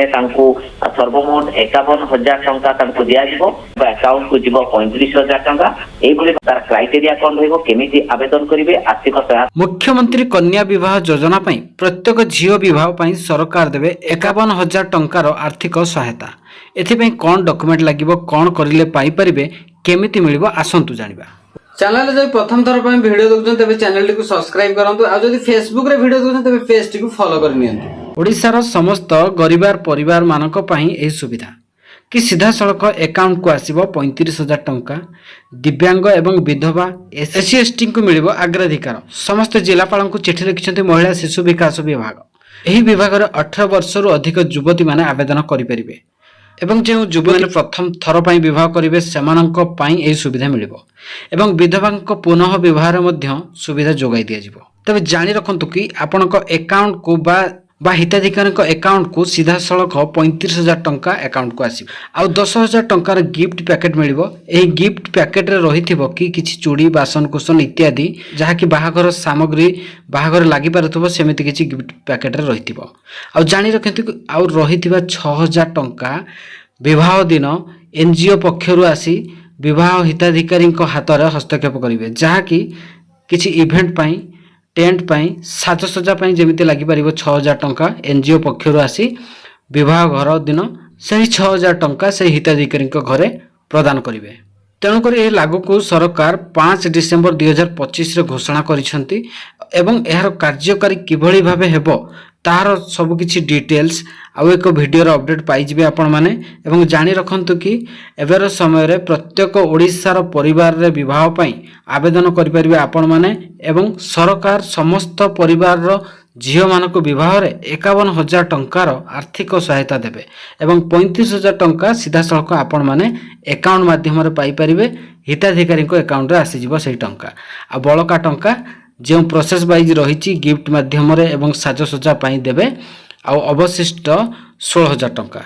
सर्वमोट 51,000 टंका दिया अकाउंट को जीव 35,000 टंका। तार क्राइटेरिया कौन रहिबो, केमिति आवेदन करिवे, आर्थिक सहायता। मुख्यमंत्री कन्या विवाह योजना पई प्रत्येक झील विवाह पई सरकार देवे 51,000 टंकार आर्थिक सहायता। एथिपई कौन डॉक्यूमेंट लागिबो, कौन करिले पाई परिबे, केमिति मिलिबो, आसंतु जानिबा। चैनल जब प्रथम थर पर वीडियो देखुछन तबे चैनल को सब्सक्राइब करंतु। आ जदि फेसबुक रे वीडियो देखुछन तबे पेज को फॉलो कर नियंतु। ओडिसा रो समस्त गरीबार परिवार मानक पई एही सुविधा कि सीधा सड़क अकाउंट को आसीबो 35,000 टंका। दिव्यांग एवं विधवा एससी एसटी को मिलिबो अग्राधिकार। समस्त जिलापाल को चिठी लिखिछन्ती महिला शिशु विकास विभाग। एही विभाग रे 18 वर्ष रु अधिक युवती माने आवेदन करि परिबे एवं जो युवती प्रथम थर पई विवाह करिवे सेमानक पई एही सुविधा मिलिबो एवं विधवांक पुनः विवाह रे मध्य सुविधा जोगाई दिया जिवो। तबे जानि रखंतु कि आपनक अकाउंट को बा हिताधिकारी अकाउंट को सीधा सड़क 35,000 टंका अकाउंट को आसीबो। आ 10,000 टंकार गिफ्ट पैकेट मिलिबो। एही गिफ्ट पैकेट रे रहिथिबो कि किछि चूड़ी बासन कुसन इत्यादि जहा कि बाहागर सामग्री बाहागर लागि पारथबो सेमिति किछि गिफ्ट पैकेट रे रहिथिबो। आ जानि रखंतु आ रहिथिबा 6,000 टंका विवाह दिन एनजीओ पक्षरु आसी विवाह हिताधिकारी हाथ में हस्तक्षेप करेंगे, जहाँकि किसी इवेंट पाई टेंट पाई साजसज्जा जमी लगिपर 6,000 टंका एनजीओ पक्षर आसी विवाह घर दिन से 6,000 टंका से हिताधिकारी घरे प्रदान करेंगे। तेणुक यह लागू को सरकार 5 डिसेम्बर 2025 घोषणा करिसेंती एवं यार कार्यकारी किभली भाबे हेबो तार सब किछि डिटेल्स आउ एक वीडियो अपडेट पाइबे आपण माने। एवं जानि रखंतु कि एबेर समय रे प्रत्येक ओडिसा रो परिवार रे विवाह पई आवेदन करि परिबे आपण माने एवं सरकार समस्त परिवार रो झील मानक विवाह रे 51,000 टंकार आर्थिक सहायता देबे एवं 35,000 टंका सीधा सड़क आपण माने अकाउंट माध्यम रे पाई परिबे। हिताधिकारी अकाउंट रे आसी जिवो सेही टंका। आ बळका टंका जो प्रोसेस वाइज रही गिफ्ट माध्यम एवं साजसज्जा देवे। आ अवशिष्ट 16,000 टंका